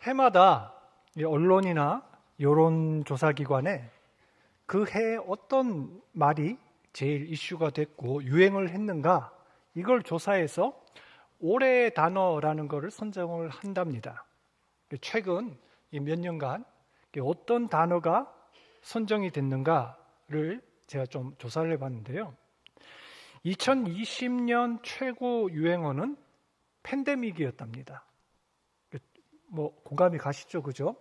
해마다 이 언론이나 여론조사기관에 그 해 어떤 말이 제일 이슈가 됐고 유행을 했는가, 이걸 조사해서 올해의 단어라는 것을 선정을 한답니다. 최근 몇 년간 어떤 단어가 선정이 됐는가를 제가 좀 조사를 해봤는데요. 2020년 최고 유행어는 팬데믹이었답니다. 공감이 가시죠, 그죠?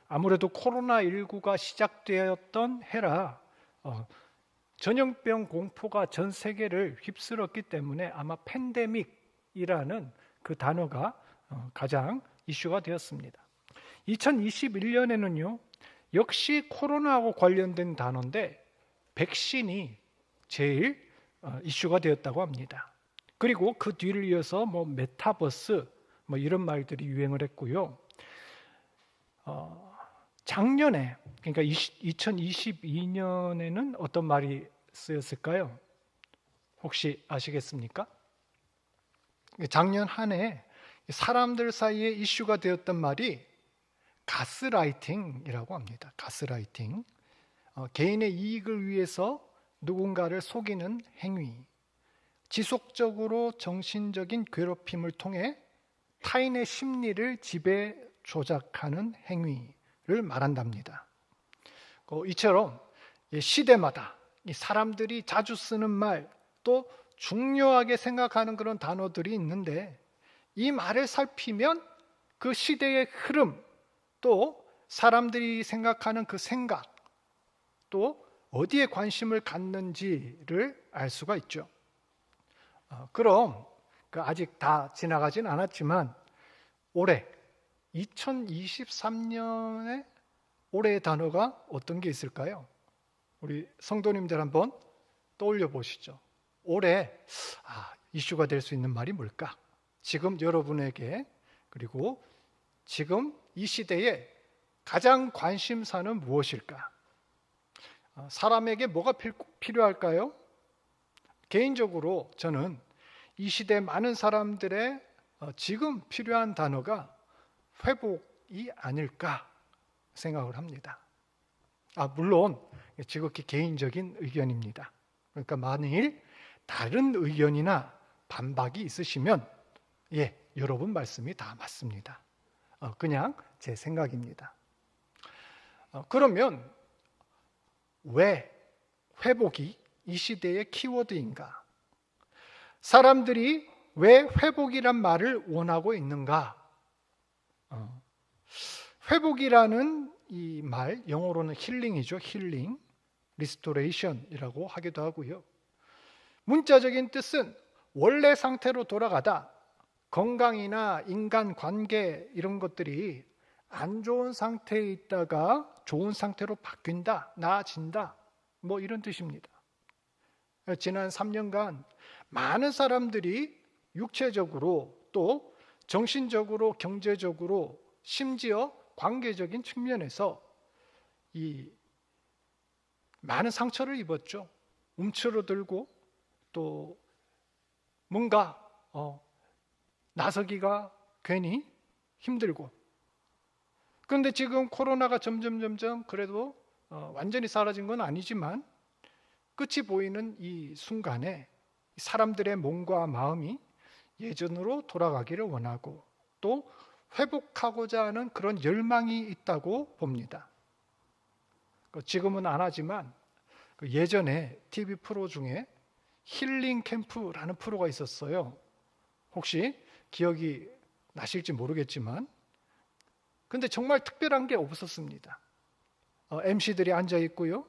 아무래도 코로나19가 시작되었던 해라 전염병 공포가 전 세계를 휩쓸었기 때문에 아마 팬데믹이라는 그 단어가 가장 이슈가 되었습니다. 2021년에는요, 역시 코로나하고 관련된 단어인데 백신이 제일 이슈가 되었다고 합니다. 그리고 그 뒤를 이어서 메타버스 이런 말들이 유행을 했고요. 작년에, 그러니까 2022년에는 어떤 말이 쓰였을까요? 혹시 아시겠습니까? 작년 한 해 사람들 사이에 이슈가 되었던 말이 가스라이팅이라고 합니다. 가스라이팅. 개인의 이익을 위해서 누군가를 속이는 행위, 지속적으로 정신적인 괴롭힘을 통해 타인의 심리를 지배 조작하는 행위를 말한답니다. 이처럼 시대마다 사람들이 자주 쓰는 말, 또 중요하게 생각하는 그런 단어들이 있는데, 이 말을 살피면 그 시대의 흐름, 또 사람들이 생각하는 그 생각, 또 어디에 관심을 갖는지를 알 수가 있죠. 그럼 아직 다 지나가진 않았지만 올해 2023년에 올해의 단어가 어떤 게 있을까요? 우리 성도님들 한번 떠올려 보시죠. 올해 이슈가 될 수 있는 말이 뭘까? 지금 여러분에게, 그리고 지금 이 시대에 가장 관심사는 무엇일까? 사람에게 뭐가 필요할까요? 개인적으로 저는 이 시대 많은 사람들의 지금 필요한 단어가 회복이 아닐까 생각을 합니다. 물론 지극히 개인적인 의견입니다. 그러니까 만일 다른 의견이나 반박이 있으시면 여러분 말씀이 다 맞습니다. 그냥 제 생각입니다. 그러면 왜 회복이 이 시대의 키워드인가? 사람들이 왜 회복이란 말을 원하고 있는가? 회복이라는 이 말, 영어로는 힐링이죠. 힐링, 리스토레이션이라고 하기도 하고요. 문자적인 뜻은 원래 상태로 돌아가다, 건강이나 인간관계 이런 것들이 안 좋은 상태에 있다가 좋은 상태로 바뀐다, 나아진다, 이런 뜻입니다. 지난 3년간 많은 사람들이 육체적으로, 또 정신적으로, 경제적으로, 심지어 관계적인 측면에서 많은 상처를 입었죠. 움츠러들고, 또 뭔가 나서기가 괜히 힘들고. 그런데 지금 코로나가 점점 그래도 완전히 사라진 건 아니지만 끝이 보이는 이 순간에 사람들의 몸과 마음이 예전으로 돌아가기를 원하고, 또 회복하고자 하는 그런 열망이 있다고 봅니다. 지금은 안 하지만 예전에 TV 프로 중에 힐링 캠프라는 프로가 있었어요. 혹시 기억이 나실지 모르겠지만, 근데 정말 특별한 게 없었습니다. MC들이 앉아 있고요,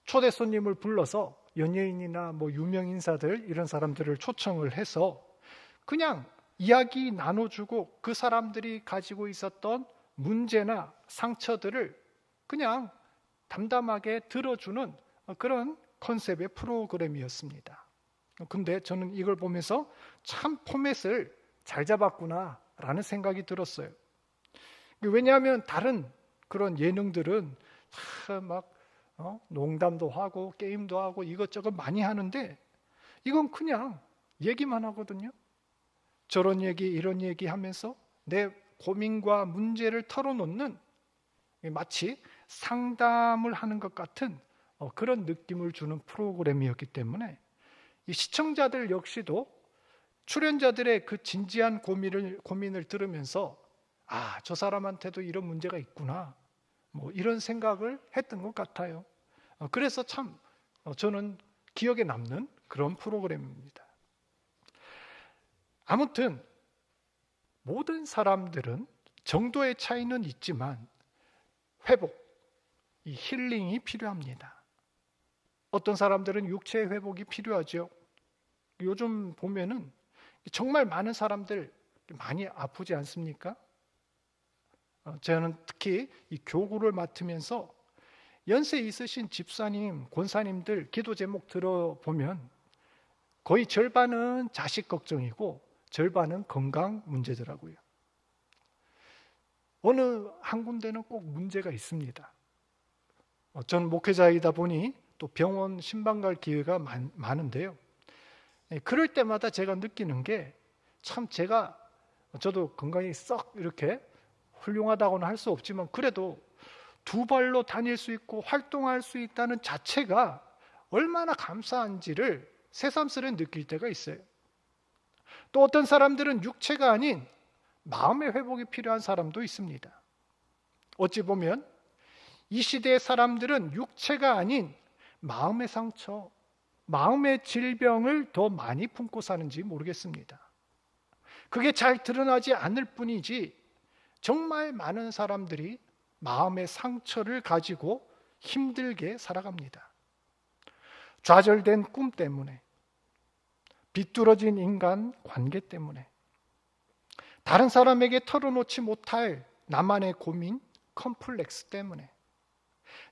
초대 손님을 불러서 연예인이나 유명 인사들 이런 사람들을 초청을 해서 그냥 이야기 나눠주고, 그 사람들이 가지고 있었던 문제나 상처들을 그냥 담담하게 들어주는 그런 컨셉의 프로그램이었습니다. 근데 저는 이걸 보면서 참 포맷을 잘 잡았구나 라는 생각이 들었어요. 왜냐하면 다른 그런 예능들은 농담도 하고 게임도 하고 이것저것 많이 하는데, 이건 그냥 얘기만 하거든요. 저런 얘기 이런 얘기 하면서 내 고민과 문제를 털어놓는, 마치 상담을 하는 것 같은 그런 느낌을 주는 프로그램이었기 때문에 이 시청자들 역시도 출연자들의 그 진지한 고민을 들으면서 저 사람한테도 이런 문제가 있구나, 뭐 이런 생각을 했던 것 같아요. 그래서 참 저는 기억에 남는 그런 프로그램입니다. 아무튼 모든 사람들은 정도의 차이는 있지만 회복, 이 힐링이 필요합니다. 어떤 사람들은 육체의 회복이 필요하죠. 요즘 보면은 정말 많은 사람들 많이 아프지 않습니까? 저는 특히 이 교구를 맡으면서 연세 있으신 집사님, 권사님들 기도 제목 들어보면 거의 절반은 자식 걱정이고 절반은 건강 문제더라고요. 어느 한 군데는 꼭 문제가 있습니다. 저는 목회자이다 보니 또 병원 신방 갈 기회가 많은데요. 그럴 때마다 제가 느끼는 게 참 저도 건강이 썩 이렇게 훌륭하다고는 할 수 없지만 그래도 두 발로 다닐 수 있고 활동할 수 있다는 자체가 얼마나 감사한지를 새삼스레 느낄 때가 있어요. 또 어떤 사람들은 육체가 아닌 마음의 회복이 필요한 사람도 있습니다. 어찌 보면 이 시대의 사람들은 육체가 아닌 마음의 상처, 마음의 질병을 더 많이 품고 사는지 모르겠습니다. 그게 잘 드러나지 않을 뿐이지 정말 많은 사람들이 마음의 상처를 가지고 힘들게 살아갑니다. 좌절된 꿈 때문에, 비뚤어진 인간 관계 때문에, 다른 사람에게 털어놓지 못할 나만의 고민, 컴플렉스 때문에,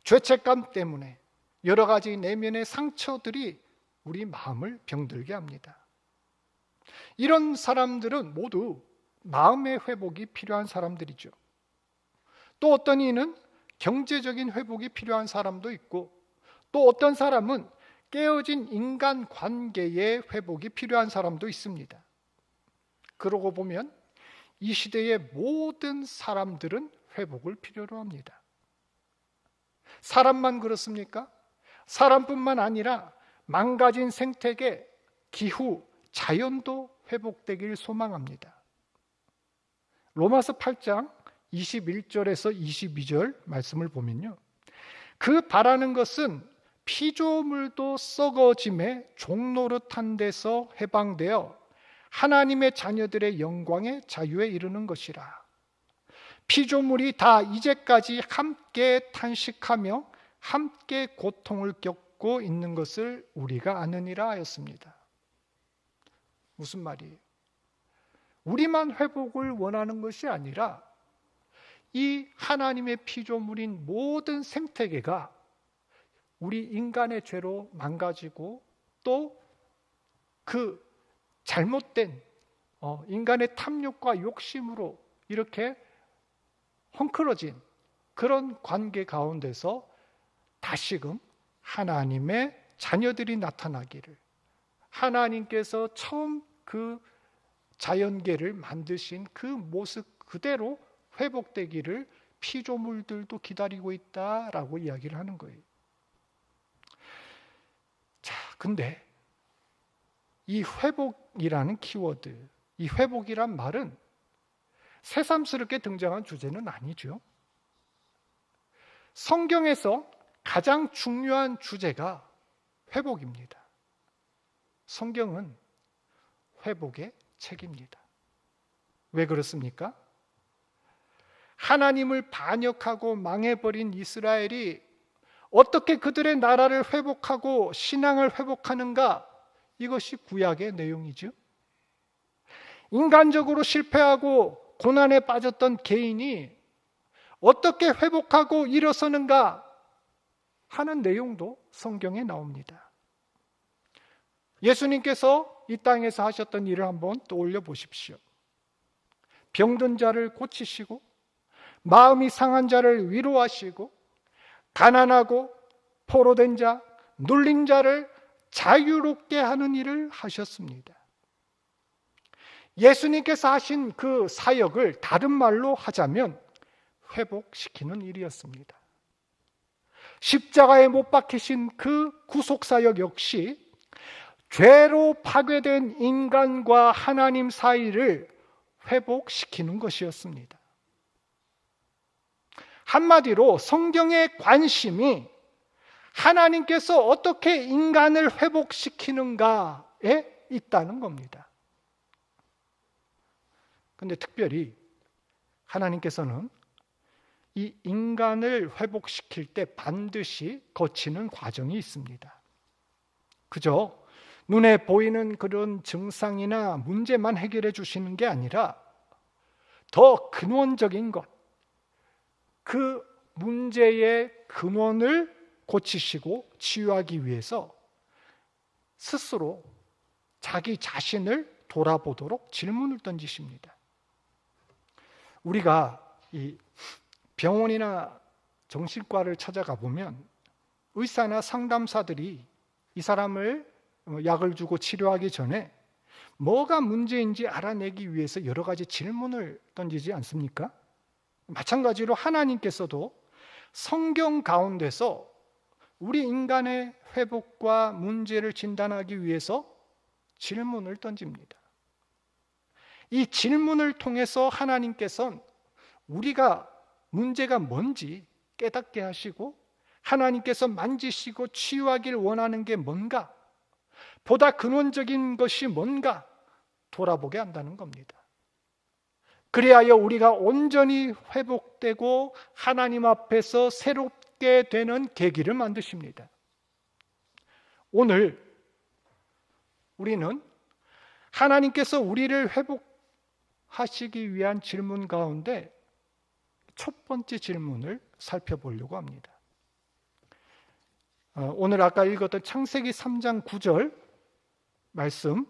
죄책감 때문에 여러 가지 내면의 상처들이 우리 마음을 병들게 합니다. 이런 사람들은 모두 마음의 회복이 필요한 사람들이죠. 또 어떤 이는 경제적인 회복이 필요한 사람도 있고 또 어떤 사람은 깨어진 인간 관계의 회복이 필요한 사람도 있습니다. 그러고 보면 이 시대의 모든 사람들은 회복을 필요로 합니다. 사람만 그렇습니까? 사람뿐만 아니라 망가진 생태계, 기후, 자연도 회복되길 소망합니다. 로마서 8장 21절에서 22절 말씀을 보면요, 그 바라는 것은 피조물도 썩어짐에 종노릇한 데서 해방되어 하나님의 자녀들의 영광의 자유에 이르는 것이라. 피조물이 다 이제까지 함께 탄식하며 함께 고통을 겪고 있는 것을 우리가 아느니라 하였습니다. 무슨 말이에요? 우리만 회복을 원하는 것이 아니라 이 하나님의 피조물인 모든 생태계가 우리 인간의 죄로 망가지고 또 그 잘못된 인간의 탐욕과 욕심으로 이렇게 헝클어진 그런 관계 가운데서 다시금 하나님의 자녀들이 나타나기를, 하나님께서 처음 그 자연계를 만드신 그 모습 그대로 회복되기를 피조물들도 기다리고 있다라고 이야기를 하는 거예요. 자, 근데 이 회복이라는 키워드, 이 회복이란 말은 새삼스럽게 등장한 주제는 아니죠. 성경에서 가장 중요한 주제가 회복입니다. 성경은 회복의 책입니다. 왜 그렇습니까? 하나님을 반역하고 망해버린 이스라엘이 어떻게 그들의 나라를 회복하고 신앙을 회복하는가? 이것이 구약의 내용이죠. 인간적으로 실패하고 고난에 빠졌던 개인이 어떻게 회복하고 일어서는가 하는 내용도 성경에 나옵니다. 예수님께서 이 땅에서 하셨던 일을 한번 떠올려 보십시오. 병든 자를 고치시고 마음이 상한 자를 위로하시고 가난하고 포로된 자, 눌린 자를 자유롭게 하는 일을 하셨습니다. 예수님께서 하신 그 사역을 다른 말로 하자면 회복시키는 일이었습니다. 십자가에 못 박히신 그 구속사역 역시 죄로 파괴된 인간과 하나님 사이를 회복시키는 것이었습니다. 한마디로 성경의 관심이 하나님께서 어떻게 인간을 회복시키는가에 있다는 겁니다. 근데 특별히 하나님께서는 이 인간을 회복시킬 때 반드시 거치는 과정이 있습니다. 그저 눈에 보이는 그런 증상이나 문제만 해결해 주시는 게 아니라 더 근원적인 것, 그 문제의 근원을 고치시고 치유하기 위해서 스스로 자기 자신을 돌아보도록 질문을 던지십니다. 우리가 이 병원이나 정신과를 찾아가 보면 의사나 상담사들이 이 사람을 약을 주고 치료하기 전에 뭐가 문제인지 알아내기 위해서 여러 가지 질문을 던지지 않습니까? 마찬가지로 하나님께서도 성경 가운데서 우리 인간의 회복과 문제를 진단하기 위해서 질문을 던집니다. 이 질문을 통해서 하나님께서는 우리가 문제가 뭔지 깨닫게 하시고 하나님께서 만지시고 치유하길 원하는 게 뭔가, 보다 근원적인 것이 뭔가 돌아보게 한다는 겁니다. 그리하여 우리가 온전히 회복되고 하나님 앞에서 새롭게 되는 계기를 만드십니다. 오늘 우리는 하나님께서 우리를 회복하시기 위한 질문 가운데 첫 번째 질문을 살펴보려고 합니다. 오늘 아까 읽었던 창세기 3장 9절 말씀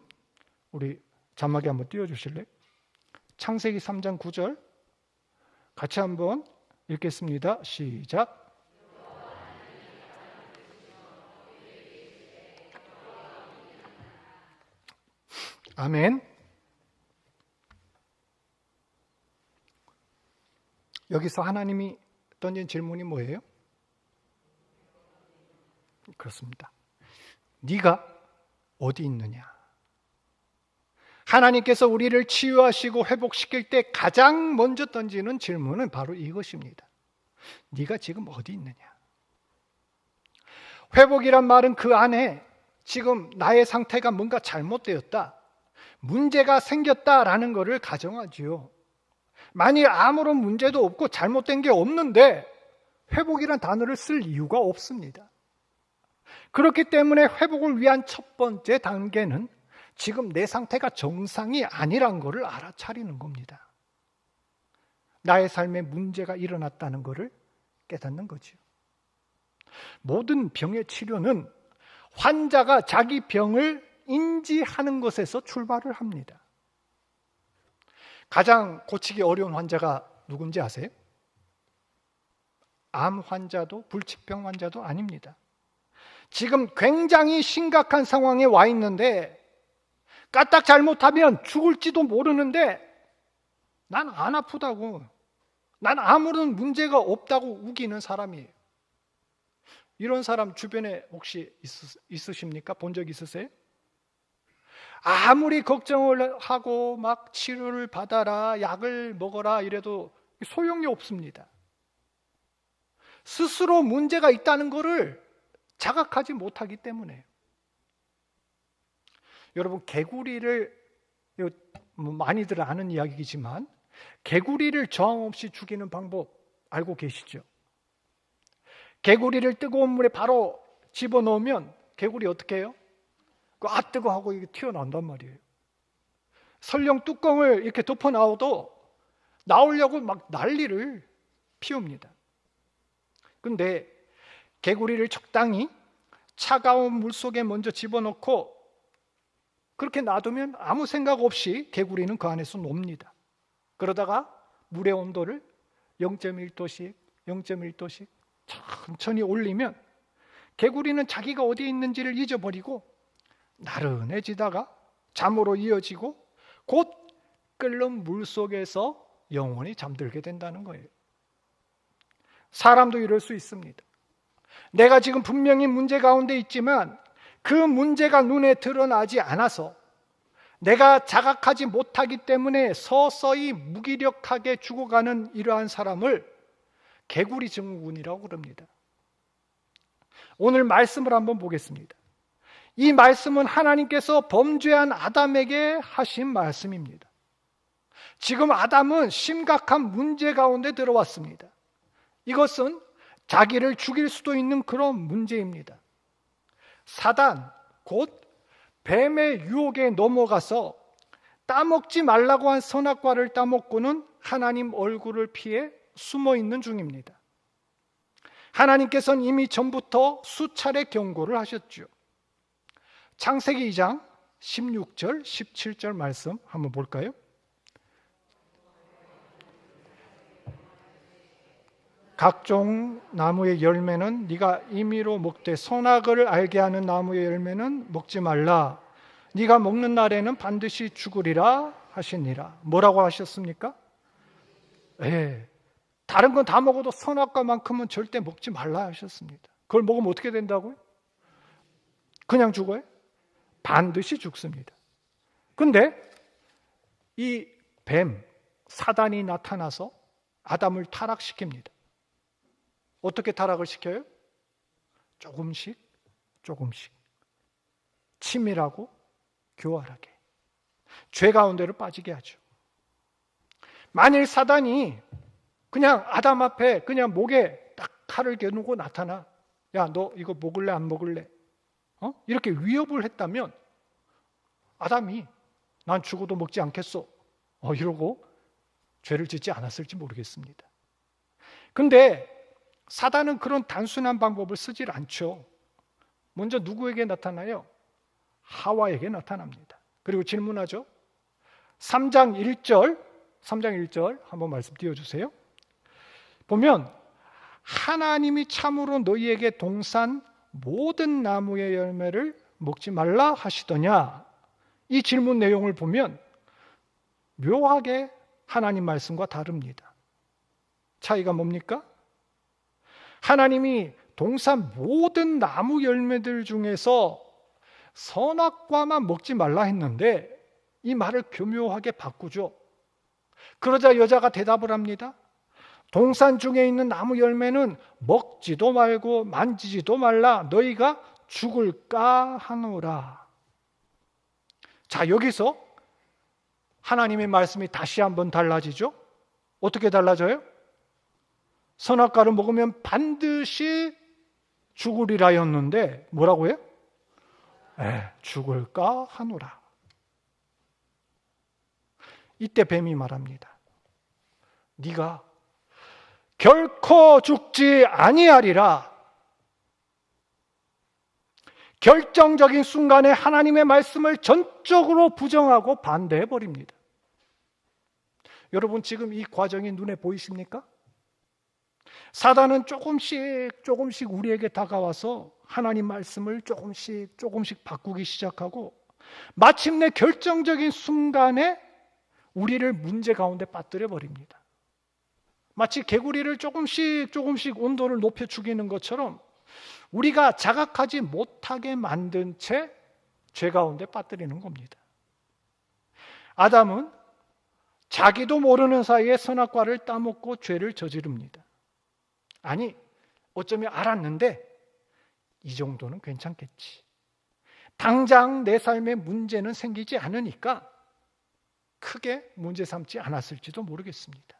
우리 자막에 한번 띄워주실래요? 창세기 3장 9절 같이 한번 읽겠습니다. 시작. 아멘. 여기서 하나님이 던진 질문이 뭐예요? 그렇습니다. 네가 어디 있느냐? 하나님께서 우리를 치유하시고 회복시킬 때 가장 먼저 던지는 질문은 바로 이것입니다. 네가 지금 어디 있느냐? 회복이란 말은 그 안에 지금 나의 상태가 뭔가 잘못되었다, 문제가 생겼다라는 것을 가정하지요. 만일 아무런 문제도 없고 잘못된 게 없는데 회복이란 단어를 쓸 이유가 없습니다. 그렇기 때문에 회복을 위한 첫 번째 단계는 지금 내 상태가 정상이 아니란 것을 알아차리는 겁니다. 나의 삶에 문제가 일어났다는 것을 깨닫는 거죠. 모든 병의 치료는 환자가 자기 병을 인지하는 것에서 출발을 합니다. 가장 고치기 어려운 환자가 누군지 아세요? 암 환자도 불치병 환자도 아닙니다. 지금 굉장히 심각한 상황에 와 있는데 까딱 잘못하면 죽을지도 모르는데 난 안 아프다고, 난 아무런 문제가 없다고 우기는 사람이에요. 이런 사람 주변에 혹시 있으십니까? 본 적 있으세요? 아무리 걱정을 하고 막 치료를 받아라, 약을 먹어라 이래도 소용이 없습니다. 스스로 문제가 있다는 것을 자각하지 못하기 때문에. 여러분, 개구리를, 많이들 아는 이야기이지만 개구리를 저항 없이 죽이는 방법 알고 계시죠? 개구리를 뜨거운 물에 바로 집어넣으면 개구리 어떻게 해요? 아 뜨거 하고 이게 튀어나온단 말이에요. 설령 뚜껑을 이렇게 덮어 놔도 나오려고 막 난리를 피웁니다. 근데 개구리를 적당히 차가운 물 속에 먼저 집어넣고 그렇게 놔두면 아무 생각 없이 개구리는 그 안에서 놉니다. 그러다가 물의 온도를 0.1도씩 0.1도씩 천천히 올리면 개구리는 자기가 어디에 있는지를 잊어버리고 나른해지다가 잠으로 이어지고 곧 끓는 물 속에서 영원히 잠들게 된다는 거예요. 사람도 이럴 수 있습니다. 내가 지금 분명히 문제 가운데 있지만 그 문제가 눈에 드러나지 않아서 내가 자각하지 못하기 때문에 서서히 무기력하게 죽어가는 이러한 사람을 개구리 증후군이라고 그럽니다. 오늘 말씀을 한번 보겠습니다. 이 말씀은 하나님께서 범죄한 아담에게 하신 말씀입니다. 지금 아담은 심각한 문제 가운데 들어왔습니다. 이것은 자기를 죽일 수도 있는 그런 문제입니다. 사단, 곧 뱀의 유혹에 넘어가서 따먹지 말라고 한 선악과를 따먹고는 하나님 얼굴을 피해 숨어 있는 중입니다. 하나님께서는 이미 전부터 수차례 경고를 하셨죠. 창세기 2장 16절, 17절 말씀 한번 볼까요? 각종 나무의 열매는 네가 임의로 먹되 선악을 알게 하는 나무의 열매는 먹지 말라. 네가 먹는 날에는 반드시 죽으리라 하시니라. 뭐라고 하셨습니까? 다른 건 다 먹어도 선악과만큼은 절대 먹지 말라 하셨습니다. 그걸 먹으면 어떻게 된다고요? 그냥 죽어요? 반드시 죽습니다. 근데 이 뱀, 사단이 나타나서 아담을 타락시킵니다. 어떻게 타락을 시켜요? 조금씩 치밀하고 교활하게 죄 가운데로 빠지게 하죠. 만일 사단이 그냥 아담 앞에 그냥 목에 딱 칼을 겨누고 나타나, 야, 너 이거 먹을래 안 먹을래? 이렇게 위협을 했다면 아담이 난 죽어도 먹지 않겠어 이러고 죄를 짓지 않았을지 모르겠습니다. 근데 사단은 그런 단순한 방법을 쓰질 않죠. 먼저 누구에게 나타나요? 하와에게 나타납니다. 그리고 질문하죠. 3장 1절 한번 말씀 띄워주세요. 보면 하나님이 참으로 너희에게 동산 모든 나무의 열매를 먹지 말라 하시더냐? 이 질문 내용을 보면 묘하게 하나님 말씀과 다릅니다. 차이가 뭡니까? 하나님이 동산 모든 나무 열매들 중에서 선악과만 먹지 말라 했는데 이 말을 교묘하게 바꾸죠. 그러자 여자가 대답을 합니다. 동산 중에 있는 나무 열매는 먹지도 말고 만지지도 말라. 너희가 죽을까 하노라. 자, 여기서 하나님의 말씀이 다시 한번 달라지죠. 어떻게 달라져요? 선악과를 먹으면 반드시 죽으리라였는데 뭐라고요? 죽을까 하노라. 이때 뱀이 말합니다. 네가 결코 죽지 아니하리라. 결정적인 순간에 하나님의 말씀을 전적으로 부정하고 반대해 버립니다. 여러분 지금 이 과정이 눈에 보이십니까? 사단은 조금씩 우리에게 다가와서 하나님 말씀을 조금씩 바꾸기 시작하고 마침내 결정적인 순간에 우리를 문제 가운데 빠뜨려 버립니다. 마치 개구리를 조금씩 온도를 높여 죽이는 것처럼 우리가 자각하지 못하게 만든 채 죄 가운데 빠뜨리는 겁니다. 아담은 자기도 모르는 사이에 선악과를 따먹고 죄를 저지릅니다. 아니, 어쩌면 알았는데 이 정도는 괜찮겠지. 당장 내 삶에 문제는 생기지 않으니까 크게 문제 삼지 않았을지도 모르겠습니다.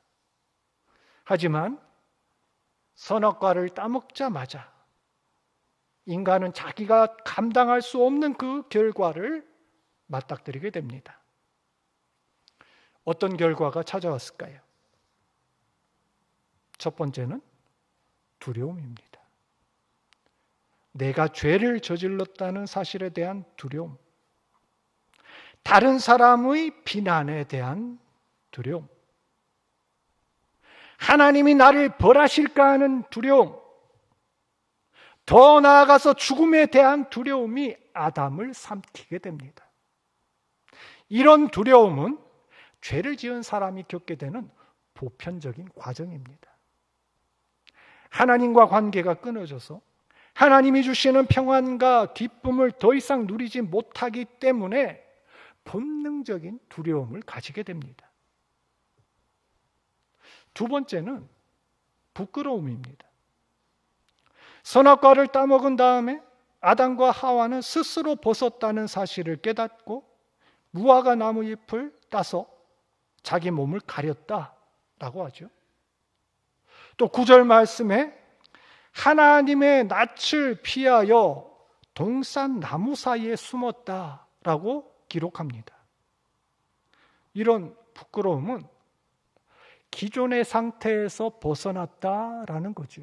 하지만 선악과를 따먹자마자 인간은 자기가 감당할 수 없는 그 결과를 맞닥뜨리게 됩니다. 어떤 결과가 찾아왔을까요? 첫 번째는 두려움입니다. 내가 죄를 저질렀다는 사실에 대한 두려움, 다른 사람의 비난에 대한 두려움, 하나님이 나를 벌하실까 하는 두려움, 더 나아가서 죽음에 대한 두려움이 아담을 삼키게 됩니다. 이런 두려움은 죄를 지은 사람이 겪게 되는 보편적인 과정입니다. 하나님과 관계가 끊어져서 하나님이 주시는 평안과 기쁨을 더 이상 누리지 못하기 때문에 본능적인 두려움을 가지게 됩니다. 두 번째는 부끄러움입니다. 선악과를 따먹은 다음에 아담과 하와는 스스로 벗었다는 사실을 깨닫고 무화과 나무 잎을 따서 자기 몸을 가렸다라고 하죠. 또 9절 말씀에 하나님의 낯을 피하여 동산 나무 사이에 숨었다라고 기록합니다. 이런 부끄러움은 기존의 상태에서 벗어났다라는 거죠.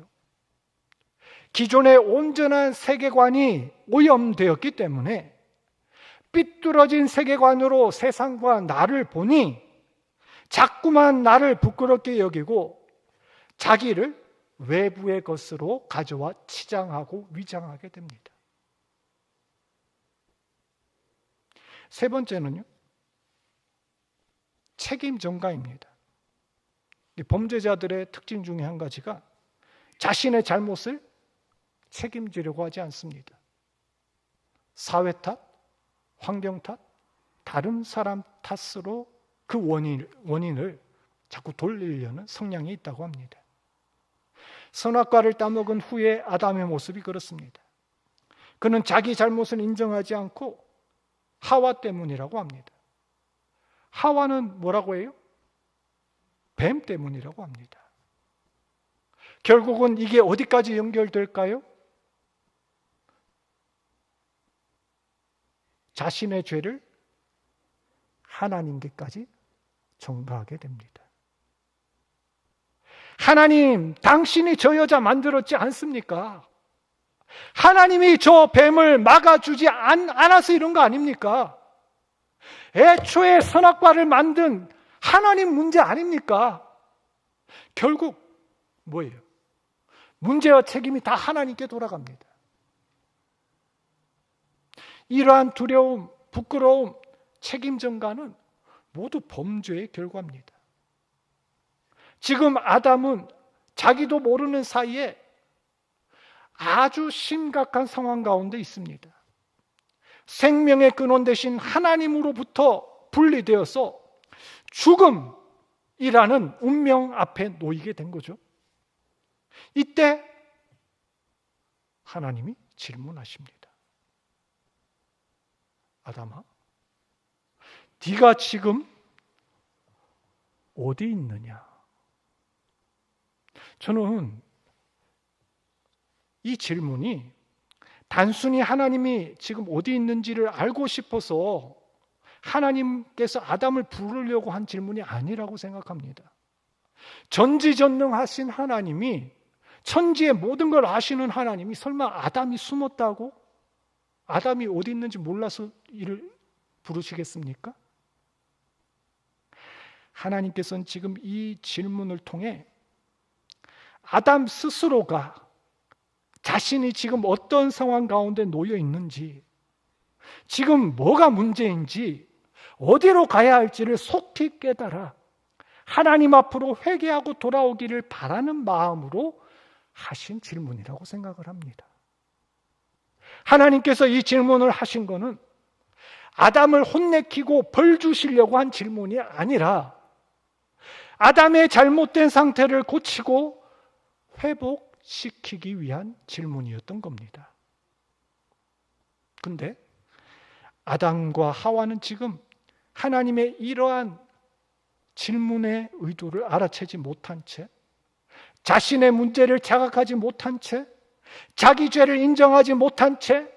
기존의 온전한 세계관이 오염되었기 때문에 삐뚤어진 세계관으로 세상과 나를 보니 자꾸만 나를 부끄럽게 여기고 자기를 외부의 것으로 가져와 치장하고 위장하게 됩니다. 세 번째는요, 책임 전가입니다. 범죄자들의 특징 중에 한 가지가 자신의 잘못을 책임지려고 하지 않습니다. 사회 탓, 환경 탓, 다른 사람 탓으로 그 원인을 자꾸 돌리려는 성향이 있다고 합니다. 선악과를 따먹은 후에 아담의 모습이 그렇습니다. 그는 자기 잘못을 인정하지 않고 하와 때문이라고 합니다. 하와는 뭐라고 해요? 뱀 때문이라고 합니다. 결국은 이게 어디까지 연결될까요? 자신의 죄를 하나님께까지 전가하게 됩니다. 하나님, 당신이 저 여자 만들었지 않습니까? 하나님이 저 뱀을 막아주지 않아서 이런 거 아닙니까? 애초에 선악과를 만든 하나님 문제 아닙니까? 결국 뭐예요? 문제와 책임이 다 하나님께 돌아갑니다. 이러한 두려움, 부끄러움, 책임 전가는 모두 범죄의 결과입니다. 지금 아담은 자기도 모르는 사이에 아주 심각한 상황 가운데 있습니다. 생명의 근원 대신 하나님으로부터 분리되어서 죽음이라는 운명 앞에 놓이게 된 거죠. 이때 하나님이 질문하십니다. 아담아, 네가 지금 어디 있느냐? 저는 이 질문이 단순히 하나님이 지금 어디 있는지를 알고 싶어서 하나님께서 아담을 부르려고 한 질문이 아니라고 생각합니다. 전지전능하신 하나님이, 천지의 모든 걸 아시는 하나님이 설마 아담이 숨었다고? 아담이 어디 있는지 몰라서 이를 부르시겠습니까? 하나님께서는 지금 이 질문을 통해 아담 스스로가 자신이 지금 어떤 상황 가운데 놓여 있는지, 지금 뭐가 문제인지, 어디로 가야 할지를 속히 깨달아 하나님 앞으로 회개하고 돌아오기를 바라는 마음으로 하신 질문이라고 생각을 합니다. 하나님께서 이 질문을 하신 것은 아담을 혼내키고 벌 주시려고 한 질문이 아니라 아담의 잘못된 상태를 고치고 회복시키기 위한 질문이었던 겁니다. 근데 아담과 하와는 지금 하나님의 이러한 질문의 의도를 알아채지 못한 채, 자신의 문제를 자각하지 못한 채, 자기 죄를 인정하지 못한 채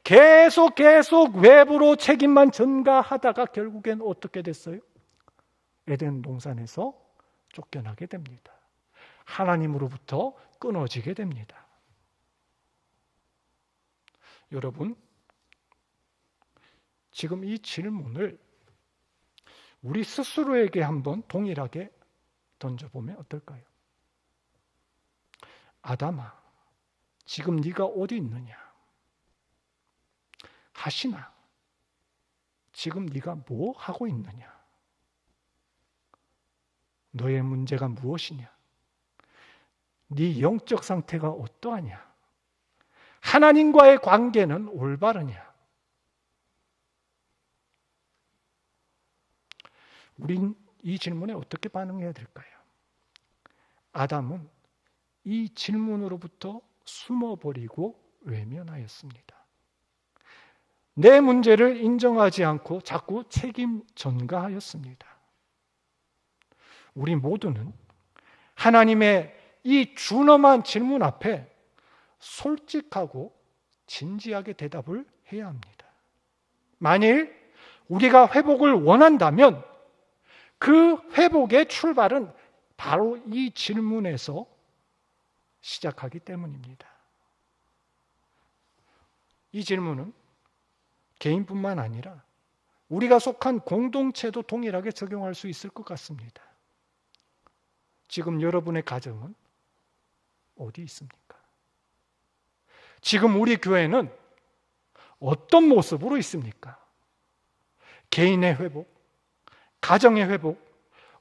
계속 외부로 책임만 전가하다가 결국엔 어떻게 됐어요? 에덴 동산에서 쫓겨나게 됩니다. 하나님으로부터 끊어지게 됩니다. 여러분, 지금 이 질문을 우리 스스로에게 한번 동일하게 던져보면 어떨까요? 아담아, 지금 네가 어디 있느냐? 하시나, 지금 네가 뭐 하고 있느냐? 너의 문제가 무엇이냐? 네 영적 상태가 어떠하냐? 하나님과의 관계는 올바르냐? 우린 이 질문에 어떻게 반응해야 될까요? 아담은 이 질문으로부터 숨어버리고 외면하였습니다. 내 문제를 인정하지 않고 자꾸 책임 전가하였습니다. 우리 모두는 하나님의 이 준엄한 질문 앞에 솔직하고 진지하게 대답을 해야 합니다. 만일 우리가 회복을 원한다면 그 회복의 출발은 바로 이 질문에서 시작하기 때문입니다. 이 질문은 개인뿐만 아니라 우리가 속한 공동체도 동일하게 적용할 수 있을 것 같습니다. 지금 여러분의 가정은 어디 있습니까? 지금 우리 교회는 어떤 모습으로 있습니까? 개인의 회복, 가정의 회복,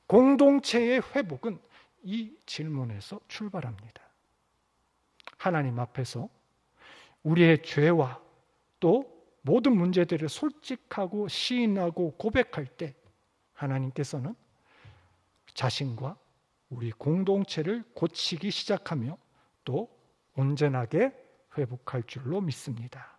공동체의 회복은 이 질문에서 출발합니다. 하나님 앞에서 우리의 죄와 또 모든 문제들을 솔직하고 시인하고 고백할 때 하나님께서는 자신과 우리 공동체를 고치기 시작하며 또 온전하게 회복할 줄로 믿습니다.